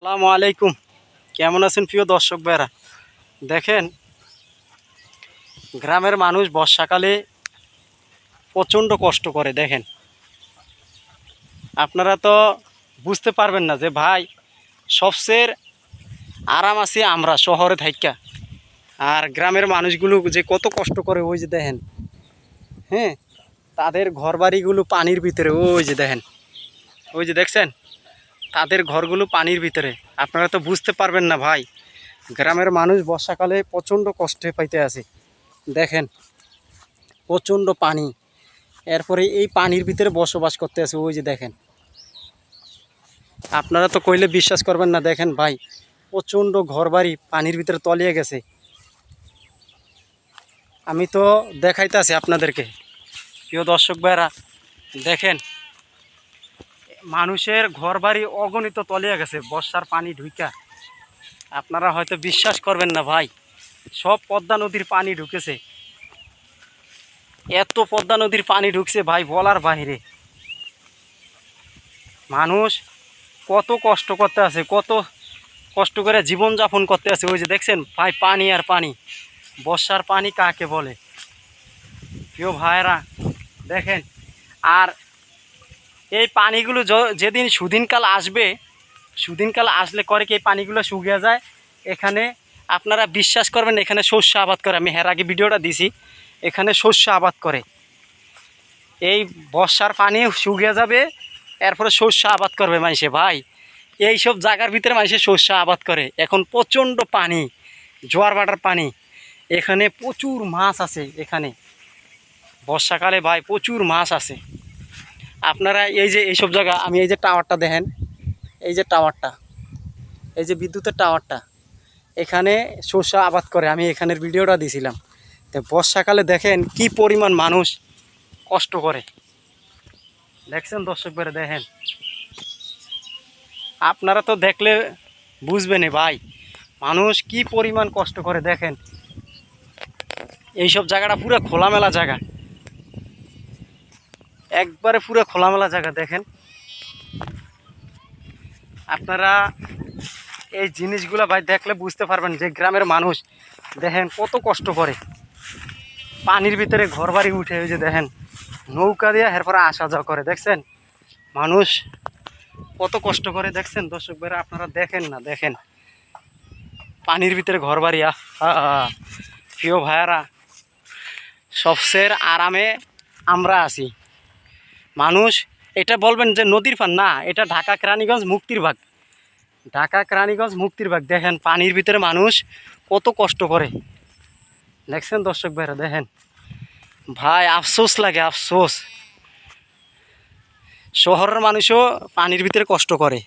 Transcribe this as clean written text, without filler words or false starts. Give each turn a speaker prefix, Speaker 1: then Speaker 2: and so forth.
Speaker 1: আসসালামু আলাইকুম। কেমন আছেন প্রিয় দর্শক ভাইরা? দেখেন, গ্রামের মানুষ বর্ষাকালে প্রচণ্ড কষ্ট করে। দেখেন, আপনারা তো বুঝতে পারবেন না যে ভাই, সবচেয়ে আরাম আছি আমরা শহরে থাইকা, আর গ্রামের মানুষগুলো যে কত কষ্ট করে। ওই যে দেখেন, হ্যাঁ, তাদের ঘরবাড়িগুলো পানির ভিতরে। ওই যে দেখেন, ওই যে দেখছেন, তাদের ঘরগুলো পানির ভিতরে। আপনারা তো বুঝতে পারবেন না ভাই, গ্রামের মানুষ বর্ষাকালে প্রচণ্ড কষ্টে পাইতে আছে। দেখেন, প্রচণ্ড পানি, এরপরে এই পানির ভিতরে বসবাস করতে আছে। ওই যে দেখেন, আপনারা তো কইলে বিশ্বাস করবেন না। দেখেন ভাই, প্রচণ্ড ঘরবাড়ি পানির ভিতরে তলিয়ে গেছে। আমি তো দেখাইতেছি আপনাদেরকে, প্রিয় দর্শক ভাইরা। দেখেন, মানুষের ঘরবাড়ি অগণিত তলিয়ে গেছে বর্ষার পানি ঢুইকা। আপনারা হয়তো বিশ্বাস করবেন না ভাই, সব পদ্মা নদীর পানি ঢুকেছে। এত পদ্মা নদীর পানি ঢুকছে ভাই, বলার বাইরে। মানুষ কত কষ্ট করতে আছে, কত কষ্ট করে জীবনযাপন করতে আছে। ওই যে দেখছেন ভাই, পানি আর পানি। বর্ষার পানি কাকে বলে প্রিয় ভাইরা? দেখেন, আর এই পানিগুলো যেদিন সুদিনকাল আসবে, সুদিনকাল আসলে করে কি এই পানিগুলো শুকিয়ে যায়। এখানে আপনারা বিশ্বাস করবেন, এখানে শস্য আবাদ করে। আমি এর আগে ভিডিওটা দিছি, এখানে শস্য আবাদ করে। এই বর্ষার পানি শুকিয়ে যাবে, এরপরে শস্য আবাদ করবে মানুষে। ভাই, এইসব জায়গার ভিতরে মানুষে শস্য আবাদ করে। এখন প্রচণ্ড পানি, জোয়ার ভাটার পানি। এখানে প্রচুর মাছ আছে। এখানে বর্ষাকালে ভাই প্রচুর মাছ আছে। আপনারা এই যে এইসব জায়গা, আমি এই যে টাওয়ারটা দেখেন, এই যে টাওয়ারটা, এই যে বিদ্যুতের টাওয়ারটা, এখানে শস্য আবাদ করে। আমি এখানের ভিডিওটা দিয়েছিলাম। তো বর্ষাকালে দেখেন কি পরিমাণ মানুষ কষ্ট করে। দেখছেন দর্শক ভাইরা? দেখেন, আপনারা তো দেখলে বুঝবেন ভাই, মানুষ কি পরিমাণ কষ্ট করে। দেখেন, এইসব জায়গাটা পুরো খোলামেলা জায়গা, একবারে পুরো খোলামেলা জায়গা। দেখেন, আপনারা এই জিনিসগুলো ভাই দেখলে বুঝতে পারবেন যে গ্রামের মানুষ দেখেন কত কষ্ট করে। পানির ভিতরে ঘর বাড়ি উঠে, ওই যে দেখেন নৌকা দিয়ে এরপরে আসা যাওয়া করে। দেখছেন মানুষ কত কষ্ট করে। দেখছেন দর্শক ভাইরা? আপনারা দেখেন না? দেখেন, পানির ভিতরে ঘর বাড়ি। প্রিয় ভাইয়ারা, সবচেয়ে আরামে আমরা আছি। মানুষ এটা বলবেন যে নদীর পান না, এটা ঢাকা কেরানীগঞ্জ মুক্তির বাগ। ঢাকা কেরানীগঞ্জ মুক্তির বাগ। দেখেন পানির ভিতরে মানুষ কত কষ্ট করে। দেখছেন দর্শক ভাইরা? দেখেন ভাই, আফসোস লাগে, আফসোস। শহরের মানুষও পানির ভিতরে কষ্ট করে।